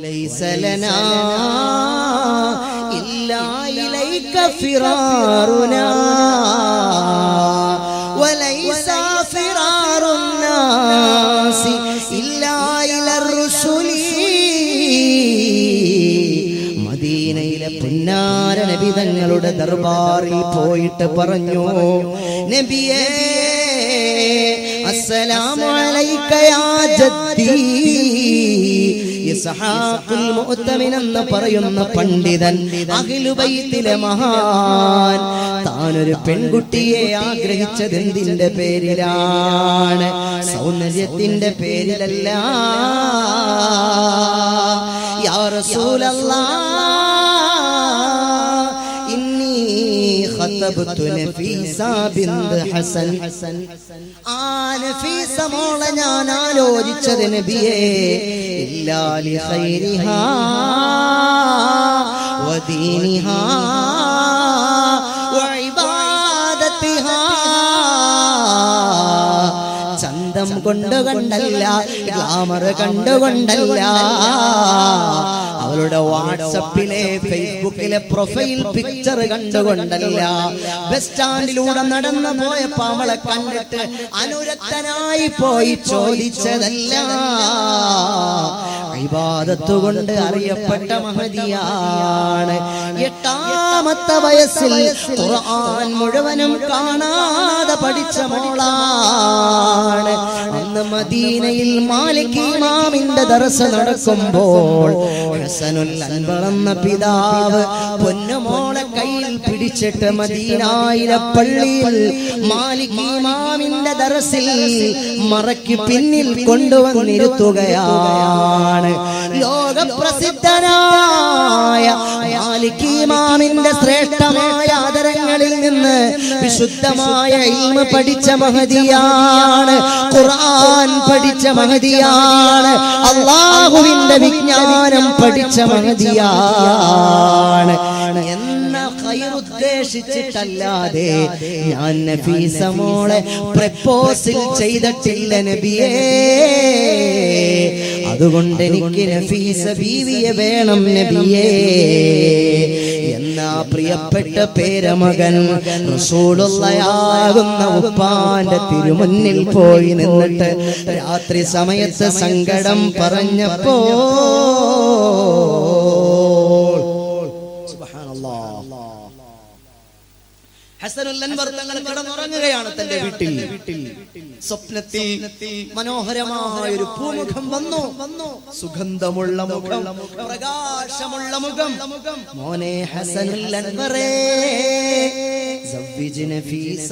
വലൈസ ലനാ ഇല്ലാ ഇലൈക ഫിറാറുനാ വലൈസ ഫിറാറുൻ നാസി ഇല്ലാ ഇലർ റുസുലി. മദീനയിലെ പുന്നാര നബി തങ്ങളുടെ ദർബാറിൽ പോയിട്ട് പറഞ്ഞു, നബിയേ അസ്സലാമു അലൈക യാ ജദ്ദി. ഇസ്ഹാഖുൽ മുഅ്തമിൻ എന്ന് പറയുന്ന പണ്ഡിതൻ, അഹ്ലു ബൈത്തിലെ മഹാൻ, താനൊരു പെൺകുട്ടിയെ ആഗ്രഹിച്ചത് എന്തിന്റെ പേരിലാണ്? സൗന്ദര്യത്തിന്റെ പേരിലല്ല. യാ റസൂലല്ലാഹ് ഖതബ്തു നഫീസ ബിന്ത് ഹസൻ. ആ നഫീസ മോളെ ഞാൻ ആലോചിച്ചത് നബിയേ ഇല്ലാ ലി ഖൈരിഹാ വദീനിഹാ വഇബാദതിഹാ. ചന്തം കൊണ്ട് കണ്ടല്ല, ഗ്ലാമർ കണ്ടുകൊണ്ടല്ല, അവളുടെ വാട്സപ്പിലെ ഫേസ്ബുക്കിലെ പ്രൊഫൈൽ പിക്ചർ കണ്ടുകൊണ്ടല്ല, ബസ് സ്റ്റാൻഡിലൂടെ നടന്നു പോയപ്പോ അവളെ കണ്ടിട്ട് അനുരക്തനായി പോയി ചോദിച്ചതല്ല. ഇബാദത്ത് കൊണ്ട് അറിയപ്പെട്ട മഹദിയാണ്. 8ാമത്തെ വയസ്സിൽ ഖുർആൻ മുഴുവനും കാണാതെ പഠിച്ച മോളാണ്. അന്ന് മദീനയിൽ മാലിക് ഇമാമിന്റെ ദർസ് നടക്കുമ്പോൾ ഹസനുൽ അൻവർ എന്ന പിതാവ് പൊന്നുമോളെ കയ്യിൽ പിടിച്ചിട്ട് മദീനയിലെ പള്ളിയിൽ മാലിക് ഇമാമിന്റെ ദർസിൽ മറയ്ക്ക് പിന്നിൽ കൊണ്ടുവന്നിരുത്തുകയാണ്. ലോകപ്രസിദ്ധനായ മാലിക് ഇമാമിന്റെ ശ്രേഷ്ഠമായ ആദരങ്ങളിൽ നിന്ന് വിശുദ്ധമായ ഇൽമ് പഠിച്ച മഹദിയാണ്, ഖുർആൻ പഠിച്ച മഹദിയാണ്, അല്ലാഹുവിന്റെ വിജ്ഞാനം പഠിച്ച മഹദിയാണ് എന്ന ഖൈർ ഉദ്ദേശിച്ചിട്ടല്ലാതെ ഞാൻ നഫീസ മോളെ പ്രപ്പോസിൽ ചെയ്തിട്ടില്ല നബിയേ. അതുകൊണ്ട് എനിക്ക് നഫീസ ബീവിയെ വേണം നബിയേ എന്നാ പ്രിയപ്പെട്ട പേരമകൻ റസൂലുള്ളാഹിയാകുന്ന ഉപ്പാന്റെ തിരുമുന്നിൽ പോയി നിന്നിട്ട് രാത്രി സമയത്ത് സങ്കടം പറഞ്ഞപ്പോ ഹസനുൽ അൻവർ തങ്ങൾ കിടന്നുറങ്ങുകയാണ് തന്റെ വീട്ടിൽ. സ്വപ്നത്തിൽ മനോഹരമായ ഒരു പൂമുഖം വന്നു. സുഗന്ധമുള്ള മുഖം, പ്രകാശമുള്ള മുഖം. മോനെ ഹസനുൽ അൻവറേ, സവ്വിജ് നഫീസ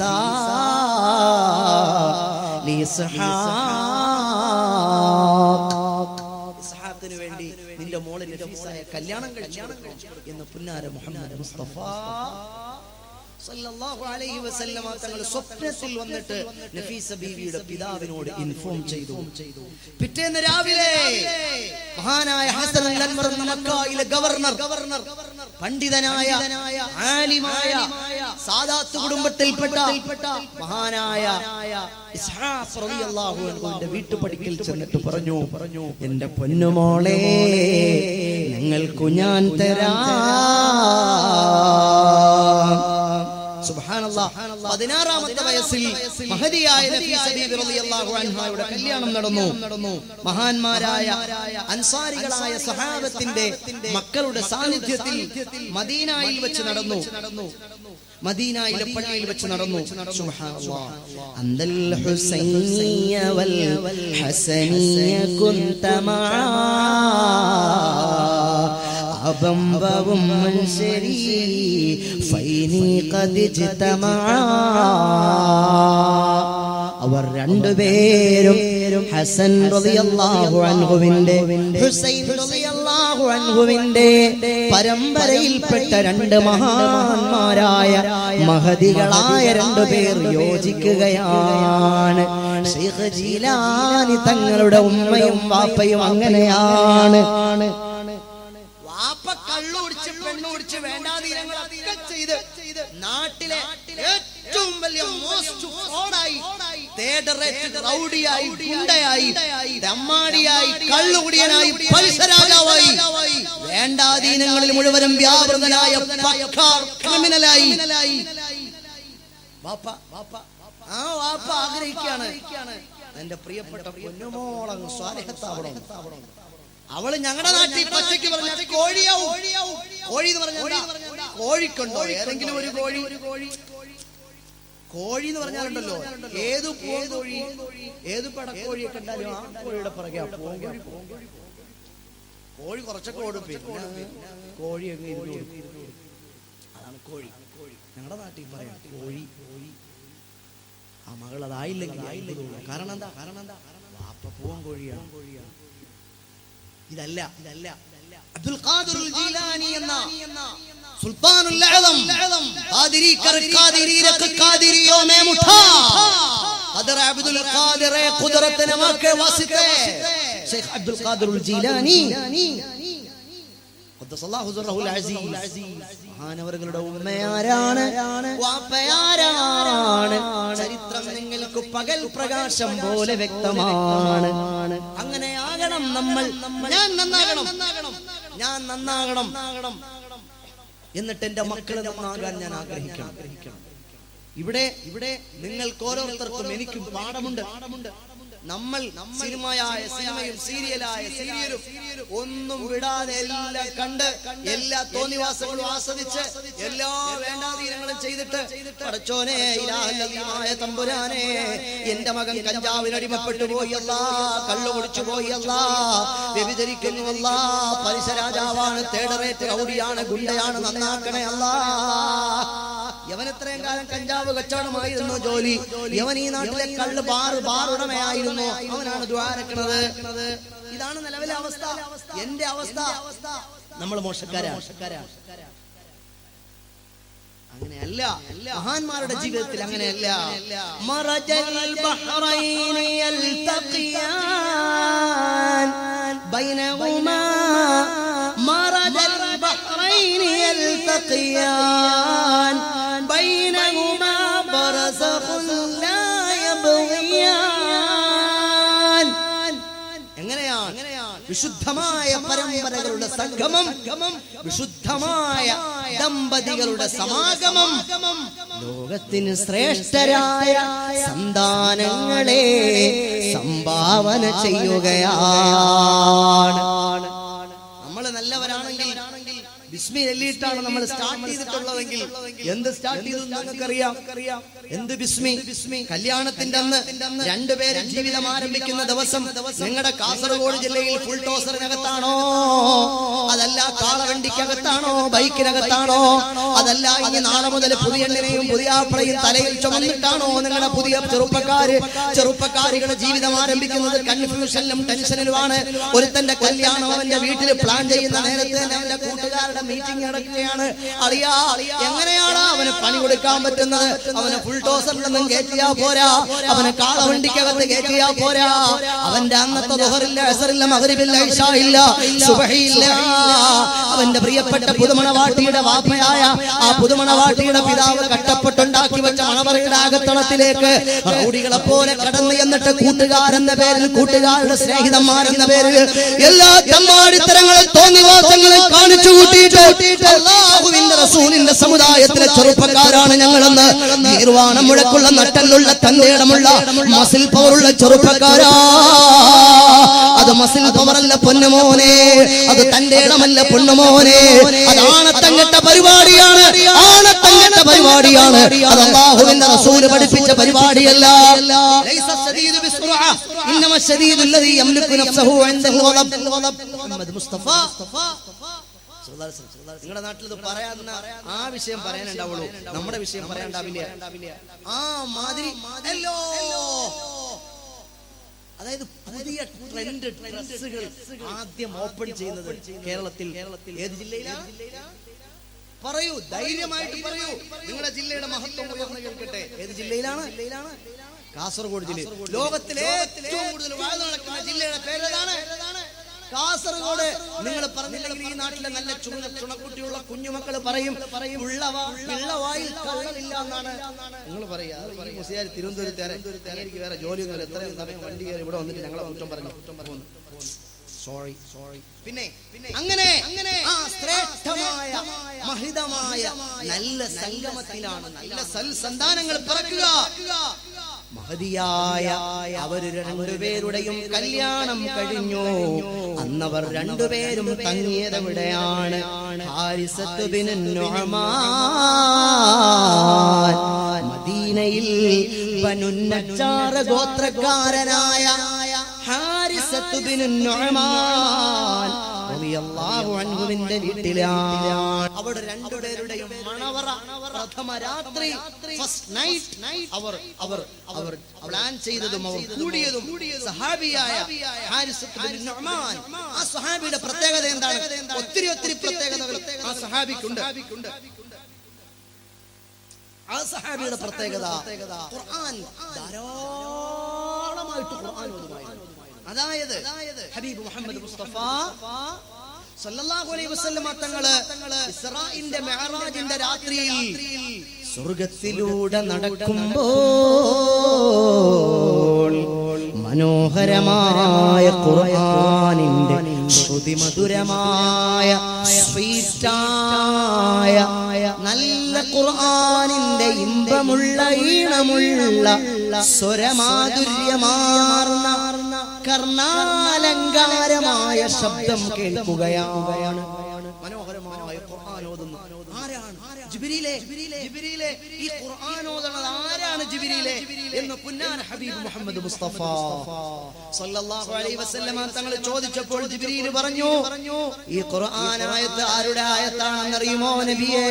ലി ഇസ്ഹാഖിന് വേണ്ടി നിന്റെ മോളെ നഫീസയെ കല്യാണം കഴിച്ചു എന്ന് പുന്നാര മുഹമ്മദ് മുസ്തഫ സല്ലല്ലാഹു അലൈഹി വസല്ലമ തങ്ങൾ സ്വപ്നത്തിൽ വന്നിട്ട് നഫീസ ബീവിയുടെ പിതാവിനോട് ഇൻഫോം ചെയ്തു. പിറ്റേന്ന് രാവിലെ മഹാനായ ഹസനുൽ അൻവർ എന്ന മക്കയിലെ ഗവർണർ, പണ്ഡിതനായ ആലിമായ സാദാത്ത് കുടുംബത്തിൽപ്പെട്ട മഹാനായ ഇസ്ഹാഖ് റളിയല്ലാഹു അൻഹുവിന്റെ വീട്ടുപടിക്കൽ ചെന്നിട്ട് പറഞ്ഞു, എന്റെ പൊന്നുമോളെ ഞങ്ങൾക്ക് ഞാൻ തരാം. സുബ്ഹാനല്ലാഹ്. 16ാമത്തെ വയസ്സിൽ മഹദിയായ നഫീസ ബീവി റളിയല്ലാഹു അൻഹയുടെ കല്യാണം നടന്നു. മഹാന്മാരായ അൻസാരികളായ സഹാബത്തിന്റെ മക്കളുടെ സാന്നിധ്യത്തിൽ മദീനയിൽ വെച്ച് നടന്നു. മദീനയിലെ പള്ളിയിൽ വെച്ച് നടന്നു. സുബ്ഹാനല്ലാഹ്. അന്തൽ ഹുസൈനിയ വൽ ഹസനിയ കുന്ത മആ അബംബവും മൻശരി ഫൈനി ഖദ് ജിതമആ. അവർ രണ്ടുപേരും ഹസൻ റളിയല്ലാഹു അൻഹുവിന്റെ ഹുസൈൻ റളിയല്ലാഹു അൻഹുവിന്റെ പരമ്പരയിൽപ്പെട്ട രണ്ട് മഹാന്മാരായ മഹദികളായ രണ്ടുപേർ യോജിക്കുകയാണ്. ശൈഖ് ജീലാനി തങ്ങളുടെ ഉമ്മയും വാപ്പയും അങ്ങനെയാണ്. വാപ്പ കള്ളുടിച്ച് പെണ്ണുടിച്ച് വേണ്ടാതീരങ്ങളൊക്കെ ചെയ്ത് നാട്ടിലെ ഏറ്റവും വലിയ മോസ്റ്റ് ഫ്രോഡായി, തേർഡ് റേറ്റ് റൗഡിയായി, ഗുണ്ടയായി, ദമ്മാടിയായി, കള്ളുകുടിയനായി, പലിശ രാജാവായി ലേഖനങ്ങളിൽ മുഴുവനും വ്യാപൃതനായ ക്രിമിനലായി വാപ്പ ആഗ്രഹിക്കുകയാണ് എന്റെ പ്രിയപ്പെട്ട പൊന്നുമോളങ്ങ് സ്വാലിഹത്താവണം. അവള് ഞങ്ങളുടെ നാട്ടിൽ പച്ചയ്ക്ക് പറഞ്ഞ കോഴിയാവും. കോഴി എന്ന് പറഞ്ഞാൽ കോഴിക്കുണ്ടോ ഏതെങ്കിലും ഒരു കോഴി എന്ന് പറഞ്ഞാലുണ്ടല്ലോ, ഏത് പൂങ്കോഴി ഏത് പടക്കോഴിയെ കണ്ടാലും ആ കോഴിയുടെ പുറകെ കോഴി കുറച്ചൊക്കെ ഓടും. പിന്നെ കോഴി അങ്ങ് അതാണ് കോഴി. ഞങ്ങളുടെ നാട്ടിൽ പറയാം കോഴി. ആ മകൾ അതായില്ലെങ്കിൽ കാരണം എന്താ വാപ്പ പൂവൻ കോഴിയാണ്. ഇതല്ല അബ്ദുൽ ഖാദിർ ജീലാനി എന്ന സുൽത്താനുൽ അഅ്ലം ഖാദിരി ഖാദിരി ഖാദിരിയോ മേ മുഠാ ഖദർ അബ്ദുൽ ഖാദിർ ഖുദ്റത്ത് നമാ के वास्ते शेख अब्दुल ഖാദിർ ജീലാനി ഖദ്ദസല്ലാഹു സിർറഹുൽ അസീസ് മഹാനവറുകളുടെ ഉമ്മയാരാണ്, വാപ്പയാരാണ്, ചരിത്രം നിങ്ങൾക്ക് പകൽ പ്രകാശം പോലെ വ്യക്തമാണ്. അങ്ങനെയാകണം നമ്മൾ. ഞാൻ നന്നാകണം എന്നിട്ട് എന്റെ മക്കളെ നന്നാകാൻ ഞാൻ ആഗ്രഹിക്കണം. ഇവിടെ നിങ്ങൾക്ക് ഓരോരുത്തർക്കും എനിക്കും പാഠമുണ്ട്. നമ്മൾ സിനിമയും സീരിയലും ഒന്നും വിടാതെ എല്ലാം കണ്ട് എല്ലാ തോന്നിവാസങ്ങളും ആസ്വദിച്ച് എല്ലാ വേണ്ടാതീനങ്ങളും ചെയ്തിട്ട് പടച്ചോനെ ഇലാഹുമായ തമ്പുരാനെ എന്റെ മകൻ കഞ്ചാവിനടിമപ്പെട്ടു പോയി അല്ലാ, കള്ളു കുടിച്ചു പോയി അല്ലാ, വ്യഭിചരിക്കുന്നു അല്ലാ, പലിശ രാജാവാണ്, തേർഡ് റേറ്റ് റൗഡിയാണ്, ഗുണ്ടയാണ്, നന്നാക്കണേ അല്ലാ. യവൻ എത്രയും കാലം കഞ്ചാവ് കച്ചവടമായിരുന്നു ജോലി. യവൻ ഈ നാട്ടിലെ കള്ള് ബാറുടമയായിരുന്നു. അവനാണ് ദ്വാരക്കണത്. ഇതാണ് നിലവിലെ അവസ്ഥ. എന്റെ അവസ്ഥ. നമ്മൾ മോശക്കാരാ. അങ്ങനെയല്ല. മഹാന്മാരുടെ ജീവിതത്തിൽ അങ്ങനെയല്ല. മറജൽ ബഹ്റൈനി യൽതഖിയാൻ ബൈനഹുമാ മറജൽ ബഹ്റൈനി യൽതഖിയാൻ ബൈനഹുമാ ബർസഖുൻ ലാ യബ്ഗിയാൻ. എങ്ങനെയാണ് വിശുദ്ധമായ പരമ്പരകളുടെ സംഗമം, വിശുദ്ധമായ ദമ്പതികളുടെ സമാഗമം, ലോകത്തിന് ശ്രേഷ്ഠരായ സന്താനങ്ങളെ സംഭാവന ചെയ്യുകയാണ്. നമ്മൾ നല്ലവരാണെങ്കിൽ ബിസ്മി ചൊല്ലിയിട്ടാണ് നമ്മൾ സ്റ്റാർട്ട് ചെയ്തിട്ടുള്ളതെങ്കിൽ എന്ത് സ്റ്റാർട്ട് ചെയ്തു നിങ്ങൾക്കറിയാം? എന്ത് ബിസ്മി? കല്യാണത്തിന്റെ അന്ന് രണ്ടുപേരും ജീവിതം ആരംഭിക്കുന്ന ദിവസം നിങ്ങളുടെ കാസർഗോഡ് ജില്ലയിൽ ഫുൾ ടോസറിനകത്താണോ, അതല്ല കാളവണ്ടിക്കകത്താണോ, ബൈക്കിനകത്താണോ, അതല്ല ഇനി നാളെ മുതൽ പുതിയെണ്ണിനെയും പുതിയാപ്പളയും തലയിൽ ചുമന്നിട്ടാണോ നിങ്ങളുടെ പുതിയ ചെറുപ്പക്കാരികളുടെ ജീവിതം ആരംഭിക്കുന്നത്? കൺഫ്യൂഷനിലും ടെൻഷനിലുമാണ്. ഒരുത്തന്റെ കല്യാണം അവന്റെ വീട്ടിൽ പ്ലാൻ ചെയ്യുന്ന നേരത്തെ തന്നെ അവന്റെ കൂട്ടുകാരുടെ മീറ്റിംഗ് നടക്കുകയാണ്. അറിയാ എങ്ങനെയാണ് അവന് പണി കൊടുക്കാൻ പറ്റുന്നത്? അവനെ ഫുൾ ടോസറിലൊന്നും കയറ്റിയാ പോരാ, അവനെ കാളവണ്ടിക്കകത്ത് കയറ്റിയാ പോരാ. അവന്റെ അന്നത്തെ ദുഹറില്ല, അസറില്ല, മഗ്രിബില്ല, ഇശാ ഇല്ല, സുബ്ഹിയില്ല. അവന്റെ പ്രിയപ്പെട്ട പുതുമണവാട്ടിയുടെ വാപ്പയായ ആ പുതുമണവാട്ടിയുടെ പിതാവ് കഷ്ടപ്പെട്ടുണ്ടാക്കി വെച്ച മണവറയുടെ അകത്തളത്തിലേക്ക് റൗഡികളെ പോലെ കടന്നു എന്നിട്ട് കൂട്ടുകാരെന്ന പേരിൽ, കൂട്ടുകാരുടെ സ്നേഹിതന്മാരെന്ന പേരിൽ എല്ലാ തമ്മാടിത്തരങ്ങളും തോന്നിവാസങ്ങളും കാണിച്ചു കൂട്ടിയിട്ട് അല്ലാഹുവിന്റെ റസൂലിന്റെ സമുദായത്തിലെ ചെറുപ്പക്കാരാണ് ഞങ്ങളെന്ന് നിർവാണം മുഴക്കുള്ള നട്ടലുള്ള തന്റേടമുള്ള മസിൽ പവറുള്ള ചെറുപ്പക്കാരാ. അത് മസിൽ പവറല്ല പൊന്നുമോനെ, അത് തന്റേടമല്ല പൊന്നുമോനെ, അത് ആണത്തങ്കട്ട പരിപാടിയാണ്, ആണത്തങ്കട്ട പരിപാടിയാണ്. അത് അല്ലാഹുവിന്റെ റസൂൽ പഠിപ്പിച്ച പരിപാടിയല്ല. ലൈസ ശദീദു ബിസ്റുഅ ഇന്നമ ശദീദു അല്ലദീ യംലികു നഫ്സഹു ഇൻദൽ ഗളബ്. മുഹമ്മദ് മുസ്തഫ നിങ്ങളുടെ നാട്ടിൽ ഇത് പറയാവുന്ന ആ വിഷയം പറയാനുണ്ടാവുള്ളൂ, നമ്മുടെ വിഷയം പറയാനുണ്ടാവില്ല. ആ മാതിരി അതായത് പുതിയ ട്രെൻഡ് ഡ്രസ്സുകൾ ആദ്യം ഓപ്പൺ ചെയ്യുന്നത് കേരളത്തിൽ. ഏത് ജില്ലയിലാണ്? പറയൂ, ധൈര്യമായിട്ട് പറയൂ. നിങ്ങളുടെ ജില്ലയുടെ മഹത്വം ഉയർന്നു കേൾക്കട്ടെ. ഏത് ജില്ലയിലാണ്? കാസർഗോഡ് ജില്ല. ലോകത്തിലെ ഏറ്റവും കൂടുതൽ വാഴ നടക്കുന്ന ജില്ലയുടെ പേരേതാണ്? കാസർഗോഡ്. നിങ്ങൾ പറഞ്ഞില്ലെങ്കിൽ ഈ നാട്ടിലെ നല്ല ചുണക്കുട്ടിയുള്ള കുഞ്ഞുമക്കൾ പറയും പിള്ളവായിൽ കള്ളമില്ല എന്നാണ് നിങ്ങൾ പറയാ. തിരുവനന്തപുരത്ത് എനിക്ക് വേറെ ജോലിയൊന്നുമില്ല, എത്രയും സമയം വണ്ടി കയറി ഇവിടെ വന്നിട്ട് ഞങ്ങളെ കുറ്റം പറഞ്ഞു പോകുന്നു. പിന്നെ അങ്ങനെ ആ ശ്രേഷ്ഠമായ മഹിതമായ നല്ല സംഗമത്തിലാണ് നല്ല സൽസന്താനങ്ങൾ പിറക്കുക. മഹദിയായ അവർ രണ്ടുപേരുടെയും കല്യാണം കഴിഞ്ഞു. അന്നവർ രണ്ടുപേരും തങ്ങിയത് എവിടെയാണ്? ഹാരിസത്ത് ബിൻ നുഅമാൻ, മദീനയിൽ ബനു നജ്ജാർ ഗോത്രക്കാരനായ ഹാരിസത്ത് ബിൻ നുഅമാൻ റളിയല്ലാഹു അൻഹുവിന്റെ വീട്ടിലാണ്. അവിടെ രണ്ടുപേരുടെയും മണവറ പ്രഥമ രാത്രി ഫസ്റ്റ് നൈറ്റ് അവർ പ്ലാൻ ചെയ്തതും അവർ കൂടിയതും സഹാബിയായ ഹാരിസത്ത് ബിൻ നുഅമാൻ. ആ സഹാബിയുടെ പ്രത്യേകത എന്താണ്? ഒത്തിരി പ്രത്യേകതകൾ ആ സഹാബിക്കുണ്ട്. ആ സഹാബിയുടെ പ്രത്യേകത ഖുർആൻ ധാരാളമായിട്ട് ഖുർആൻ ഓതുമായിരുന്നു. അതായത് ഹബീബ് മുഹമ്മദ് മുസ്തഫ സല്ലല്ലാഹു അലൈഹി വസല്ലമ തങ്ങള് ഇസ്രാഇന്റെ മിഅ്റാജിന്റെ രാത്രിയിൽ സ്വർഗ്ഗത്തിലൂടെ നടക്കുമ്പോൾ മനോഹരമായ ഖുർആനിന്റെ ശ്രുതിമധുരമായ സ്വീറ്റായ നല്ല ഖുർആനിന്റെ ഇമ്പമുള്ള ഈണമുള്ള സ്വരമാധുര്യമാർന്ന കർണാലങ്കാരമായ ശബ്ദം കേൾക്കുകയാണ്. മനോഹരമായ ഖുർആൻ ഓതുന്നു. ആരാണ്? ജിബ്രീലേ. ഈ ഖുർആൻ ഓതുന്നത് ആരാണ്? ജിബ്രീലേ എന്ന് പുന്നാന ഹബീബ് മുഹമ്മദ് മുസ്തഫ സല്ലല്ലാഹു അലൈഹി വസല്ലമ തങ്ങൾ ചോദിച്ചപ്പോൾ ജിബ്രീൽ പറഞ്ഞു, ഈ ഖുർആൻ ആയത്ത് ആരുടെ ആയത്താണെന്ന് അറിയുമോ നബിയേ?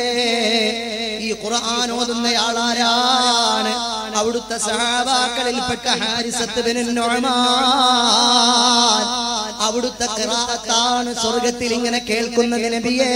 ഈ ഖുർആൻ ഓതുന്നയാൾ ആരാണ്? അവിടുത്തെ സഹാബാക്കളിൽപ്പെട്ട ഹാരിസത്ത് ബിൻ നുഅമാൻ. അവിടുത്തെ ഖിറാഅത്താണ് സ്വർഗ്ഗത്തിൽ ഇങ്ങനെ കേൾക്കുന്നത് നബിയേ.